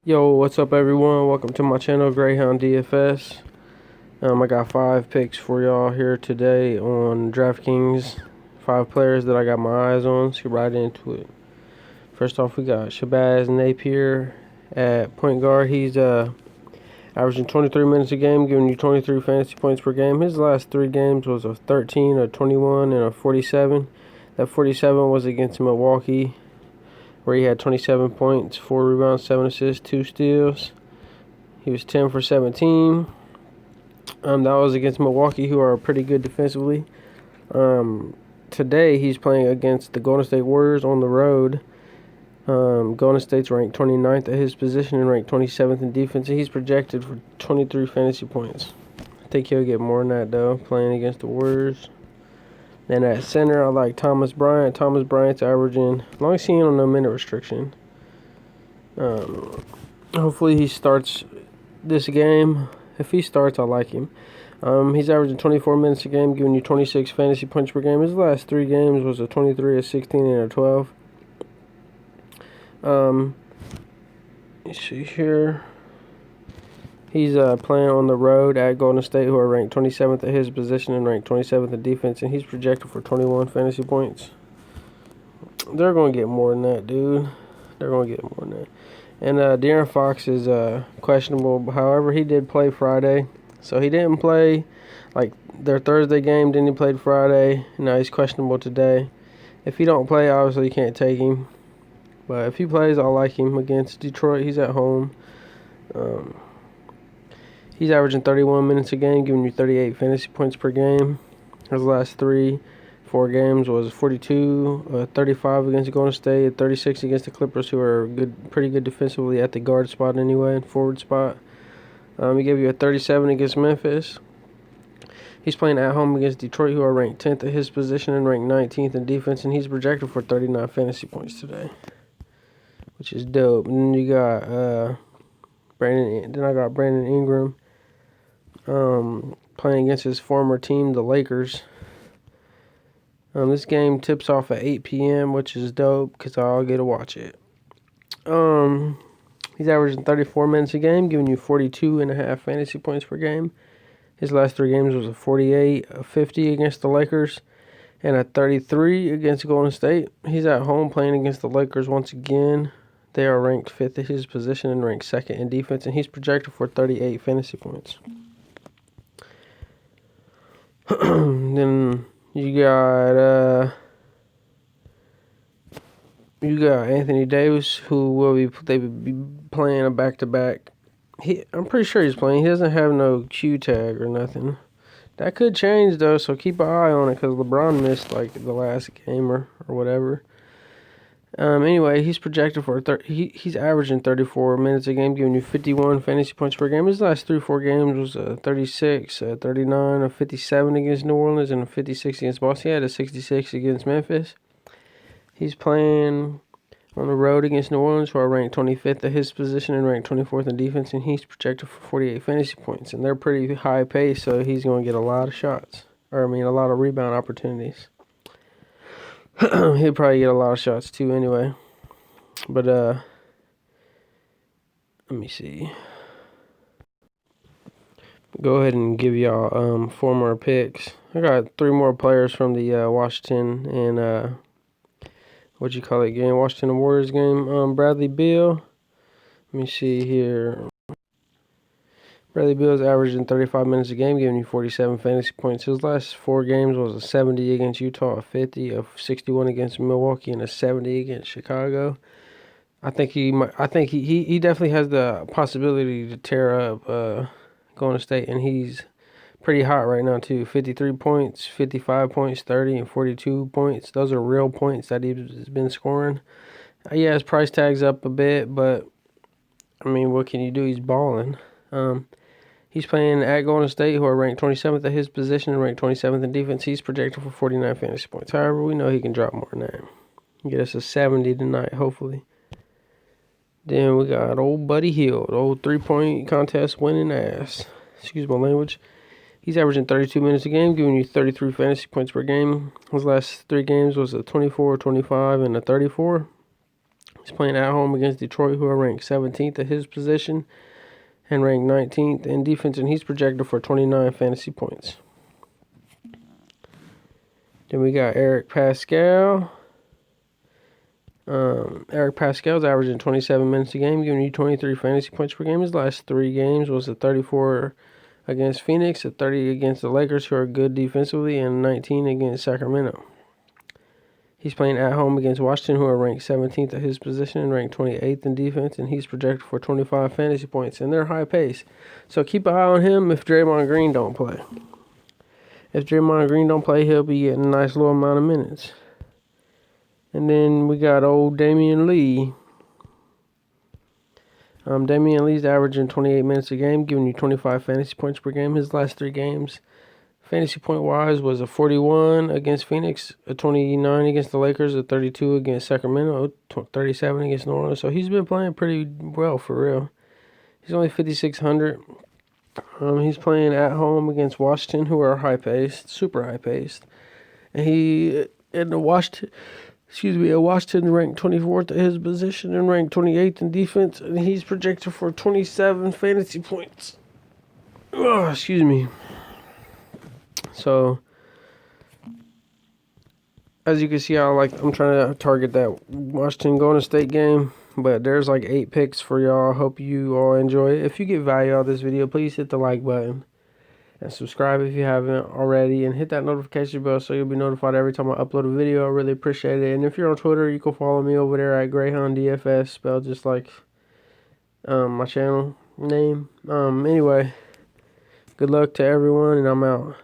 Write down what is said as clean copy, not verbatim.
Yo, what's up everyone? Welcome to my channel, Greyhound DFS. I got 5 picks for y'all here today on DraftKings. 5 players that I got my eyes on. Let's get right into it. First off, we got Shabazz Napier at point guard. He's averaging 23 minutes a game, giving you 23 fantasy points per game. His last 3 games was a 13, a 21, and a 47. That 47 was against Milwaukee, where he had 27 points, 4 rebounds, 7 assists, 2 steals. He was 10 for 17. That was against Milwaukee, who are pretty good defensively. Today, he's playing against the Golden State Warriors on the road. Golden State's ranked 29th at his position and ranked 27th in defense. And he's projected for 23 fantasy points. I think he'll get more than that, though, playing against the Warriors. Then at center, I like Thomas Bryant. Thomas Bryant's averaging, as long as he's on no minute restriction. Hopefully he starts this game. If he starts, I like him. He's averaging 24 minutes a game, giving you 26 fantasy points per game. His last 3 games was a 23, a 16, and a 12. Let's see here. He's playing on the road at Golden State, who are ranked 27th at his position and ranked 27th in defense, and he's projected for 21 fantasy points. They're going to get more than that, dude. They're going to get more than that. And De'Aaron Fox is questionable. However, he did play Friday, so he didn't play like their Thursday game. Then he played Friday. Now he's questionable today. If he don't play, obviously you can't take him. But if he plays, I like him against Detroit. He's at home. He's averaging 31 minutes a game, giving you 38 fantasy points per game. His last 4 games was 42, 35 against Golden State, 36 against the Clippers, who are pretty good defensively at the guard spot anyway, and forward spot. He gave you a 37 against Memphis. He's playing at home against Detroit, who are ranked 10th at his position and ranked 19th in defense, and he's projected for 39 fantasy points today, which is dope. And then you got Brandon Ingram. Playing against his former team, the Lakers. This game tips off at 8 p.m., which is dope because I'll get to watch it. He's averaging 34 minutes a game, giving you 42.5 fantasy points per game. His last 3 games was a 48, a 50 against the Lakers, and a 33 against Golden State. He's at home playing against the Lakers once again. They are ranked 5th at his position and ranked 2nd in defense, and he's projected for 38 fantasy points. Then you got Anthony Davis, who will be playing a back-to-back. I'm pretty sure he's playing. He doesn't have no Q tag or nothing. That could change though, so keep an eye on it because LeBron missed like the last game or whatever. Anyway, he's projected for he's averaging 34 minutes a game, giving you 51 fantasy points per game. His last 4 games was a 36, a 39, a 57 against New Orleans, and a 56 against Boston. He had a 66 against Memphis. He's playing on the road against New Orleans, who are ranked 25th at his position and ranked 24th in defense, and he's projected for 48 fantasy points. And they're pretty high pace, so he's going to get a lot of shots. A lot of rebound opportunities. He'll probably get a lot of shots too anyway. But let me see. Go ahead and give y'all 4 more picks. I got 3 more players from the Washington and game, Washington Warriors game. Bradley Beal. Let me see here. Bradley Beal is averaging 35 minutes a game, giving you 47 fantasy points. His last 4 games was a 70 against Utah, a 50, a 61 against Milwaukee, and a 70 against Chicago. I think he definitely has the possibility to tear up Golden State, and he's pretty hot right now too. 53 points, 55 points, 30, and 42 points. Those are real points that he's been scoring. Yeah, his price tag's up a bit, but what can you do? He's balling. He's playing at Golden State, who are ranked 27th at his position and ranked 27th in defense. He's projected for 49 fantasy points. However, we know he can drop more than that. Get us a 70 tonight, hopefully. Then we got old Buddy Hield, old 3-point contest winning ass. Excuse my language. He's averaging 32 minutes a game, giving you 33 fantasy points per game. His last 3 games was a 24, 25, and a 34. He's playing at home against Detroit, who are ranked 17th at his position and ranked 19th in defense, and he's projected for 29 fantasy points. Then we got Eric Pascal. Eric Pascal's averaging 27 minutes a game, giving you 23 fantasy points per game. His last 3 games was a 34 against Phoenix, a 30 against the Lakers, who are good defensively, and 19 against Sacramento. He's playing at home against Washington, who are ranked 17th at his position and ranked 28th in defense, and he's projected for 25 fantasy points, and they're high pace. So keep an eye on him if Draymond Green don't play. If Draymond Green don't play, he'll be getting a nice little amount of minutes. And then we got old Damian Lee. Damian Lee's averaging 28 minutes a game, giving you 25 fantasy points per game. His last 3 games, fantasy point-wise, was a 41 against Phoenix, a 29 against the Lakers, a 32 against Sacramento, 37 against New Orleans. So he's been playing pretty well, for real. He's only 5,600. He's playing at home against Washington, who are high-paced, super high-paced. And Washington ranked 24th at his position and ranked 28th in defense, and he's projected for 27 fantasy points. Excuse me. So, as you can see, I'm trying to target that Washington Golden State game, but there's like 8 picks for y'all. I hope you all enjoy it. If you get value out of this video, please hit the like button and subscribe if you haven't already, and hit that notification bell so you'll be notified every time I upload a video. I really appreciate it. And if you're on Twitter, you can follow me over there at Greyhound DFS, spelled just like my channel name. Anyway, good luck to everyone, and I'm out.